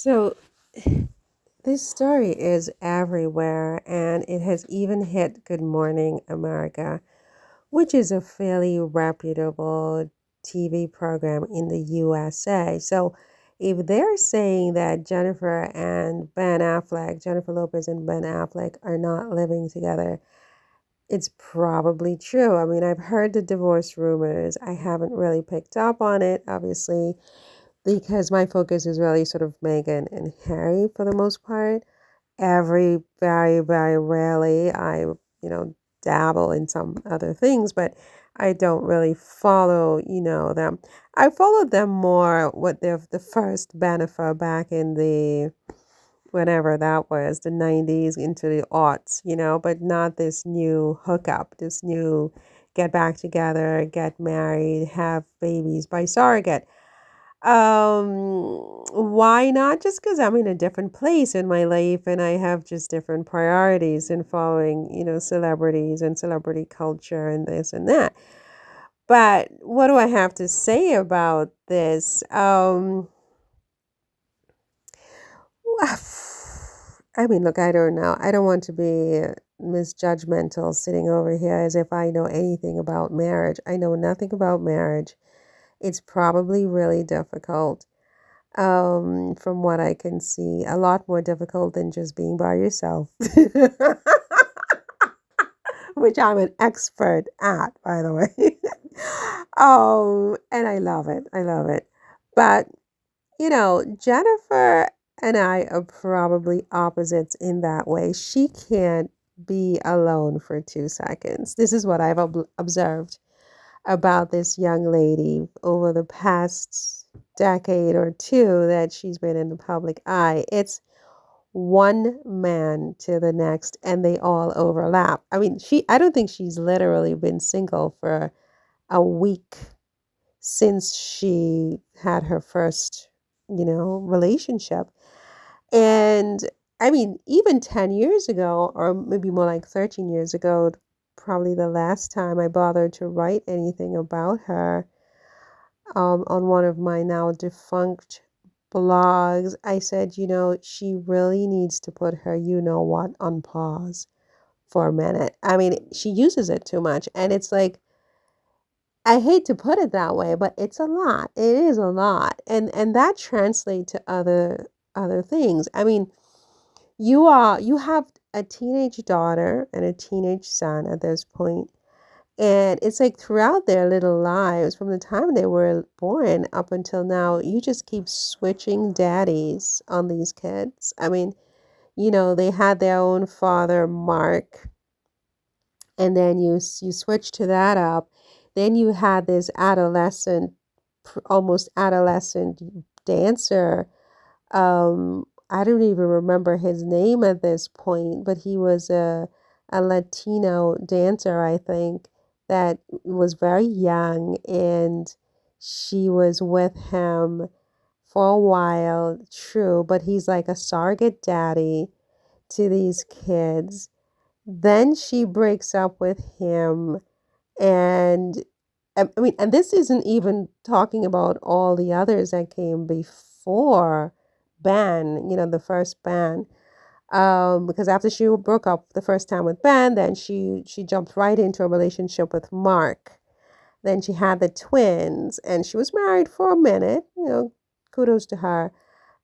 So, this story is everywhere, and it has even hit Good Morning America, which is a fairly reputable TV program in the USA. So, if they're saying that Jennifer Lopez and Ben Affleck, are not living together, it's probably true. I mean, I've heard the divorce rumors. I haven't really picked up on it, obviously, because my focus is really sort of Meghan and Harry for the most part. Very rarely dabble in some other things, but I don't really follow, them. I followed them more with the first Bennifer back in the whenever that was, the 90s into the aughts, but not this new hookup, this new get back together, get married, have babies by surrogate. Why not? Just because I'm in a different place in my life and I have just different priorities in following, celebrities and celebrity culture and this and that. But what do I have to say about this? I mean, look, I don't know. I don't want to be misjudgmental sitting over here as if I know anything about marriage. I know nothing about marriage. It's probably really difficult, from what I can see. A lot more difficult than just being by yourself, which I'm an expert at, by the way. And I love it. I love it. But, Jennifer and I are probably opposites in that way. She can't be alone for 2 seconds. This is what I've observed about this young lady over the past decade or two that she's been in the public eye. It's one man to the next, and they all overlap. I mean, I don't think she's literally been single for a week since she had her first, relationship. And I mean, even 10 years ago, or maybe more like 13 years ago, probably the last time I bothered to write anything about her, on one of my now defunct blogs, I said, she really needs to put her you know what on pause for a minute. I mean, she uses it too much. And it's like, I hate to put it that way, but it's a lot. It is a lot. And that translates to other things. I mean, you have a teenage daughter and a teenage son at this point, and it's like throughout their little lives, from the time they were born up until now, you just keep switching daddies on these kids. I mean, they had their own father, Mark, and then you switch to that up. Then you had this almost adolescent dancer. I don't even remember his name at this point, but he was a Latino dancer, I think, that was very young, and she was with him for a while, true, but he's like a surrogate daddy to these kids. Then she breaks up with him, and I mean, and this isn't even talking about all the others that came before Ben, the first Ben. Because after she broke up the first time with Ben, then she jumped right into a relationship with Mark. Then she had the twins, and she was married for a minute. Kudos to her.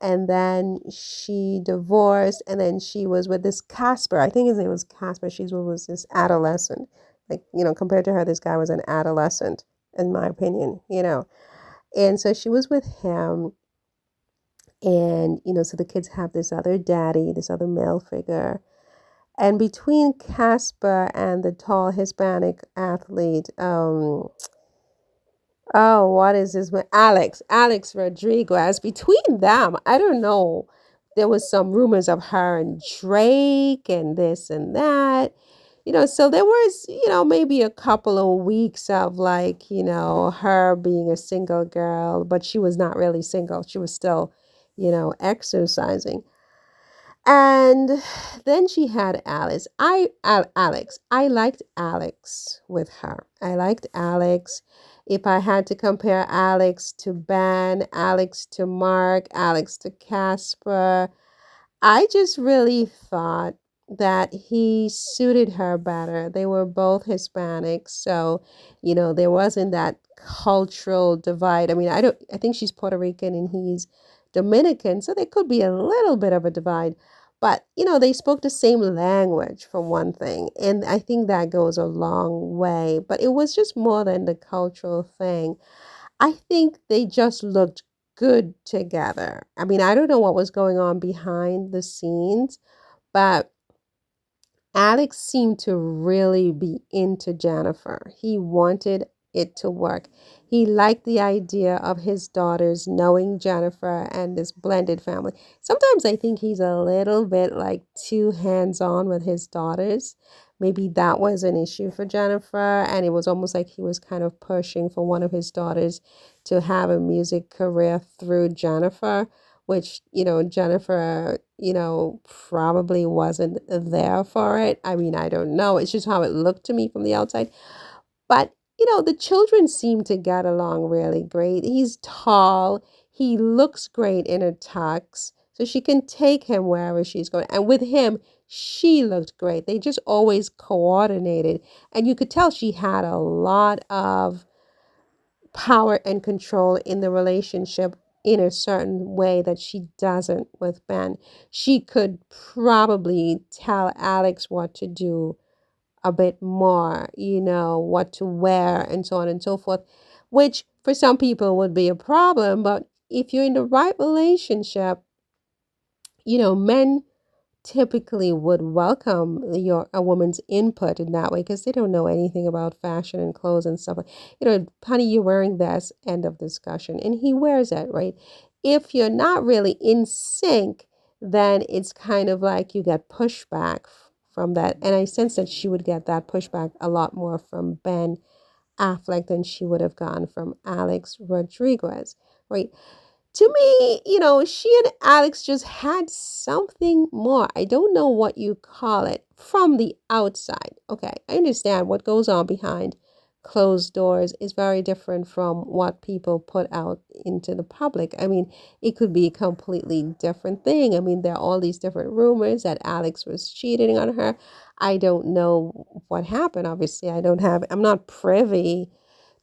And then she divorced, and then she was with this Casper. I think his name was Casper. She was this adolescent. Like, compared to her, this guy was an adolescent, in my opinion. And so she was with him, and, so the kids have this other daddy, this other male figure. And between Casper and the tall Hispanic athlete, oh, what is his name? Alex Rodriguez. Between them, I don't know. There was some rumors of her and Drake and this and that. So there was, maybe a couple of weeks of like, her being a single girl, but she was not really single. She was still, exercising. And then she had Alice. Alex. I liked Alex with her. I liked Alex. If I had to compare Alex to Ben, Alex to Mark, Alex to Casper, I just really thought that he suited her better. They were both Hispanic, so there wasn't that cultural divide. I mean, I think she's Puerto Rican and he's Dominican, so there could be a little bit of a divide. But, they spoke the same language for one thing, and I think that goes a long way. But it was just more than the cultural thing. I think they just looked good together. I mean, I don't know what was going on behind the scenes, but Alex seemed to really be into Jennifer. He wanted it to work. He liked the idea of his daughters knowing Jennifer and this blended family. Sometimes I think he's a little bit like too hands-on with his daughters. Maybe that was an issue for Jennifer, and it was almost like he was kind of pushing for one of his daughters to have a music career through Jennifer, which, Jennifer, probably wasn't there for it. I mean, I don't know. It's just how it looked to me from the outside. But, the children seem to get along really great. He's tall. He looks great in a tux. So she can take him wherever she's going. And with him, she looked great. They just always coordinated. And you could tell she had a lot of power and control in the relationship in a certain way that she doesn't with Ben. She could probably tell Alex what to do a bit more, what to wear and so on and so forth, which for some people would be a problem. But if you're in the right relationship, men typically would welcome a woman's input in that way because they don't know anything about fashion and clothes and stuff. Honey, you're wearing this, end of discussion. And he wears it, right? If you're not really in sync, then it's kind of like you get pushback from that. And I sense that she would get that pushback a lot more from Ben Affleck than she would have gone from Alex Rodriguez, right? To me, she and Alex just had something more. I don't know what you call it from the outside. Okay, I understand what goes on behind closed doors is very different from what people put out into the public. I mean, it could be a completely different thing. I mean, there are all these different rumors that Alex was cheating on her. I don't know what happened. Obviously, I'm not privy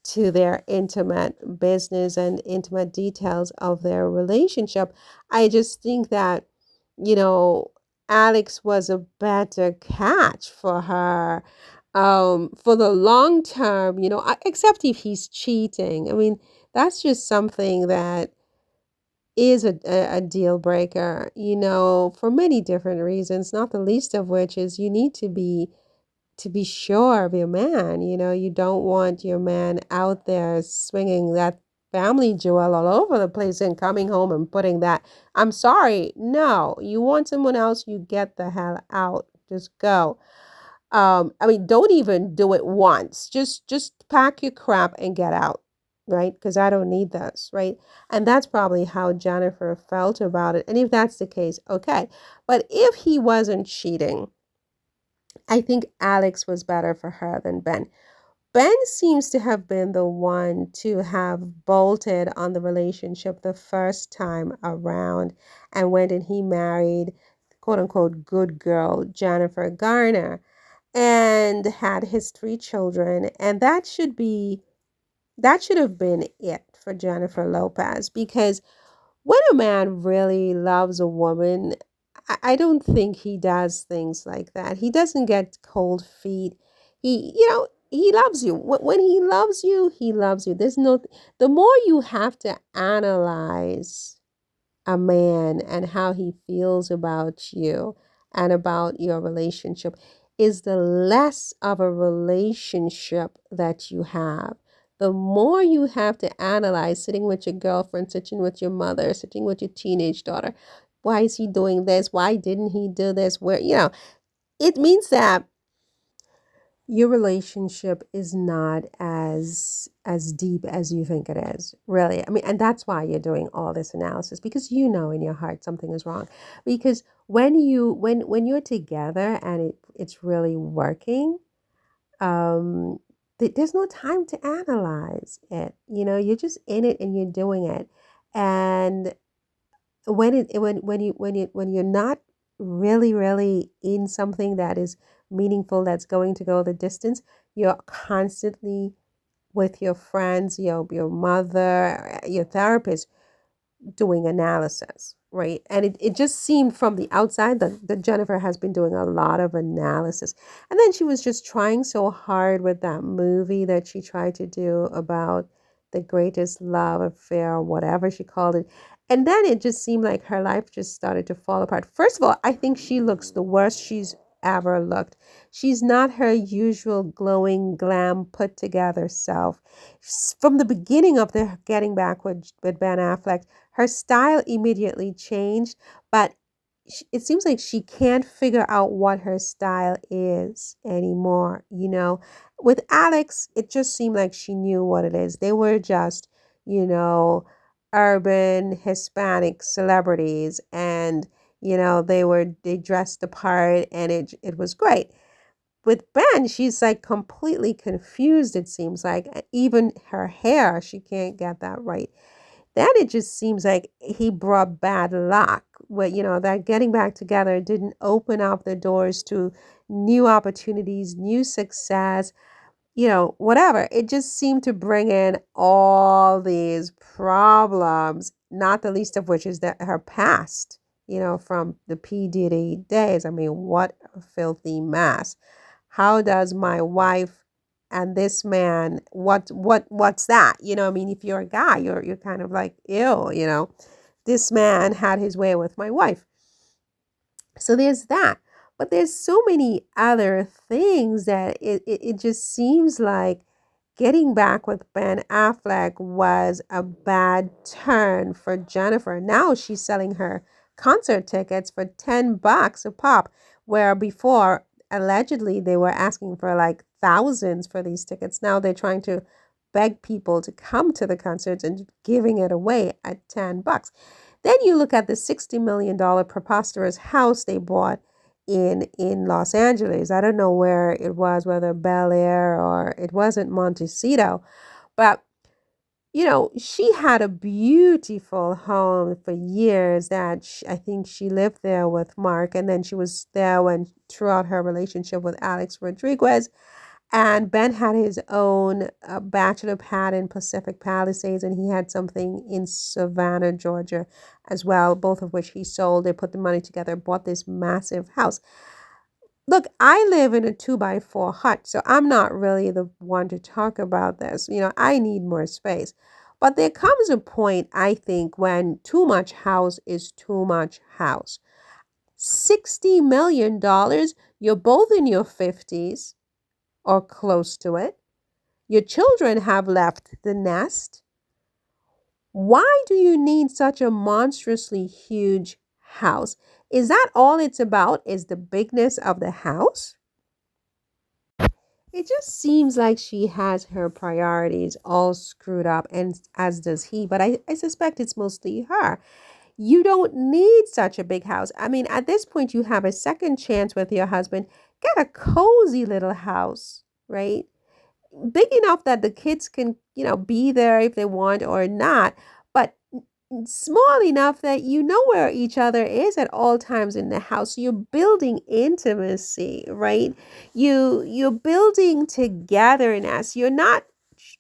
to their intimate business and intimate details of their relationship. I just think that, you know, Alex was a better catch for her for the long term, except if he's cheating. I mean, that's just something that is a deal breaker, for many different reasons, not the least of which is you need to be sure of your man. You don't want your man out there swinging that family jewel all over the place and coming home and putting that. I'm sorry. No, you want someone else, you get the hell out. Just go. I mean, don't even do it once. Just pack your crap and get out, right? Because I don't need this, right? And that's probably how Jennifer felt about it. And if that's the case, okay. But if he wasn't cheating, I think Alex was better for her than Ben. Ben seems to have been the one to have bolted on the relationship the first time around and went and he married, quote unquote, good girl Jennifer Garner and had his 3 children. And that should have been it for Jennifer Lopez because when a man really loves a woman, I don't think he does things like that. He doesn't get cold feet. He loves you. When he loves you, he loves you. The more you have to analyze a man and how he feels about you and about your relationship is the less of a relationship that you have. The more you have to analyze sitting with your girlfriend, sitting with your mother, sitting with your teenage daughter. Why is he doing this? Why didn't he do this? It means that Your relationship is not as deep as you think it is, really. I mean, and that's why you're doing all this analysis, because you know in your heart something is wrong. Because when you're together and it's really working, um there's no time to analyze it. You're just in it and you're doing it. And when you're not really in something that is meaningful, that's going to go the distance, you're constantly with your friends, your mother, your therapist, doing analysis, right? And it just seemed from the outside that Jennifer has been doing a lot of analysis. And then she was just trying so hard with that movie that she tried to do about the greatest love affair, whatever she called it. And then it just seemed like her life just started to fall apart. First of all, I think she looks the worst she's ever looked. She's not her usual glowing, glam, put together self. From the beginning of the Getting Back with Ben Affleck, her style immediately changed, but it seems like she can't figure out what her style is anymore. With Alex, it just seemed like she knew what it is. They were just, you know, urban Hispanic celebrities, and they dressed the part, and it was great. With Ben, she's like completely confused, it seems like. Even her hair, she can't get that right. Then it just seems like he brought bad luck. That getting back together didn't open up the doors to new opportunities, new success, whatever. It just seemed to bring in all these problems, not the least of which is that her past, from the P. Diddy days. I mean, what a filthy mess. How does my wife and this man, what's that? I mean, if you're a guy, you're kind of like, ew, this man had his way with my wife. So there's that. But there's so many other things that it just seems like getting back with Ben Affleck was a bad turn for Jennifer. Now she's selling her concert tickets for $10 a pop, where before allegedly they were asking for like thousands for these tickets. Now they're trying to beg people to come to the concerts and giving it away at $10. Then you look at the $60 million preposterous house they bought in Los Angeles. I don't know where it was, whether Bel Air or it wasn't Montecito, but she had a beautiful home for years that I think she lived there with Mark, and then she was there throughout her relationship with Alex Rodriguez. And Ben had his own bachelor pad in Pacific Palisades, and he had something in Savannah, Georgia as well, both of which he sold. They put the money together, bought this massive house. Look, I live in a 2x4 hut, so I'm not really the one to talk about this. I need more space. But there comes a point, I think, when too much house is too much house. $60 million, you're both in your 50s or close to it. Your children have left the nest. Why do you need such a monstrously huge house? Is that all it's about? Is the bigness of the house? It just seems like she has her priorities all screwed up, and as does he, but I suspect it's mostly her. You don't need such a big house. I mean, at this point, you have a second chance with your husband. Get a cozy little house, right? Big enough that the kids can, be there if they want or not, but small enough that you know where each other is at all times in the house. You're building intimacy, right? You're building togetherness. You're not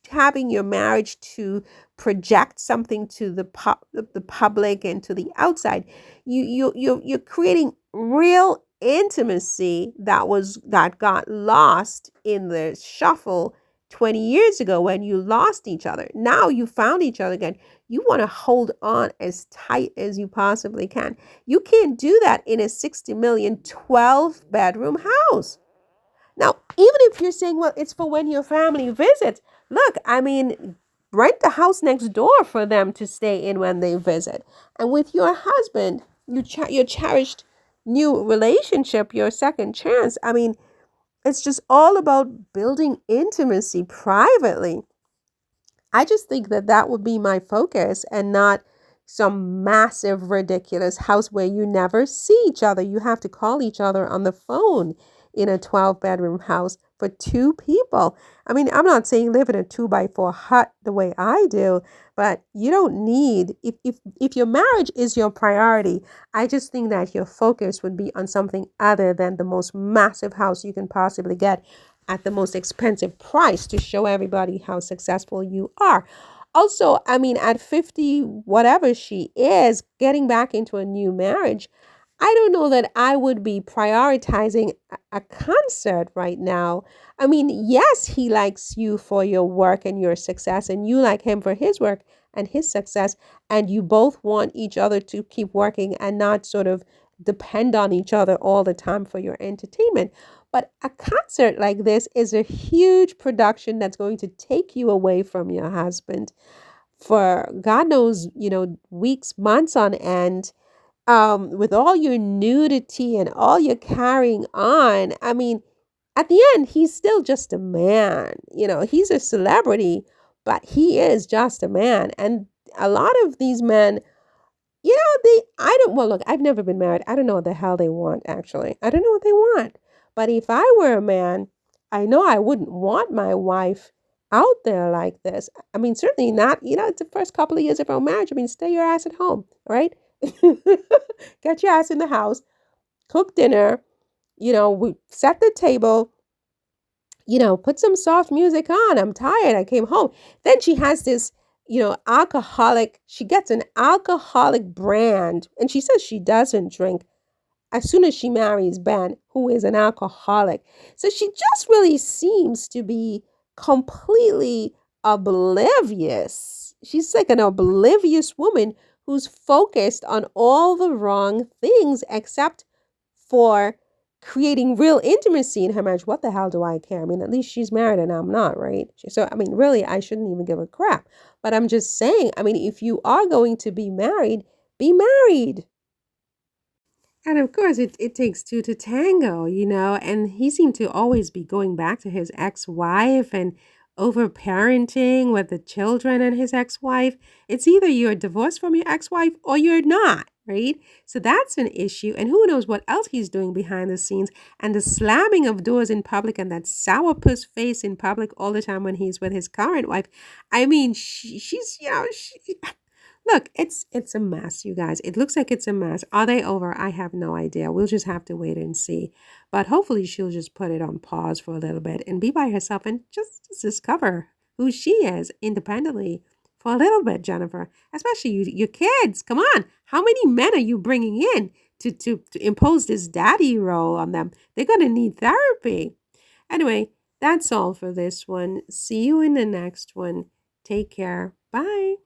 having your marriage to project something to the public and to the outside. You're creating real intimacy that got lost in the shuffle 20 years ago when you lost each other. Now you found each other again. You want to hold on as tight as you possibly can. You can't do that in a 60 million 12-bedroom house. Now, even if you're saying, well, it's for when your family visits, look, I mean, rent the house next door for them to stay in when they visit. And with your husband, your cherished new relationship, your second chance, I mean, It's just all about building intimacy privately. I just think that that would be my focus and not some massive, ridiculous house where you never see each other. You have to call each other on the phone in a 12-bedroom house for two people. I mean, I'm not saying live in a 2 by 4 hut the way I do, but you don't need, if your marriage is your priority, I just think that your focus would be on something other than the most massive house you can possibly get at the most expensive price to show everybody how successful you are. Also, I mean, at 50, whatever she is, getting back into a new marriage, I don't know that I would be prioritizing a concert right now. I mean, yes, he likes you for your work and your success, and you like him for his work and his success, and you both want each other to keep working and not sort of depend on each other all the time for your entertainment. But a concert like this is a huge production that's going to take you away from your husband for God knows, weeks, months on end, with all your nudity and all your carrying on. I mean, at the end, he's still just a man. He's a celebrity, but he is just a man. And a lot of these men, I don't, well, look, I've never been married. I don't know what the hell they want, actually. I don't know what they want. But if I were a man, I know I wouldn't want my wife out there like this. I mean, certainly not, it's the first couple of years of our marriage. I mean, stay your ass at home, right? Get your ass in the house, cook dinner, we set the table, put some soft music on. I'm tired. I came home. Then she has this, she gets an alcoholic brand, and she says she doesn't drink as soon as she marries Ben, who is an alcoholic. So she just really seems to be completely oblivious. She's like an oblivious woman who's focused on all the wrong things except for creating real intimacy in her marriage. What the hell do I care? I mean, at least she's married and I'm not, right? So, I mean, really, I shouldn't even give a crap. But I'm just saying, I mean, if you are going to be married. And of course, it takes two to tango, and he seemed to always be going back to his ex-wife and over parenting with the children and his ex-wife. It's either you're divorced from your ex-wife or you're not, right? So that's an issue. And who knows what else he's doing behind the scenes. And the slamming of doors in public and that sourpuss face in public all the time when he's with his current wife. I mean, she's, look, it's a mess, you guys. It looks like it's a mess. Are they over? I have no idea. We'll just have to wait and see. But hopefully she'll just put it on pause for a little bit and be by herself and just discover who she is independently for a little bit, Jennifer. Especially your kids. Come on. How many men are you bringing in to impose this daddy role on them? They're going to need therapy. Anyway, that's all for this one. See you in the next one. Take care. Bye.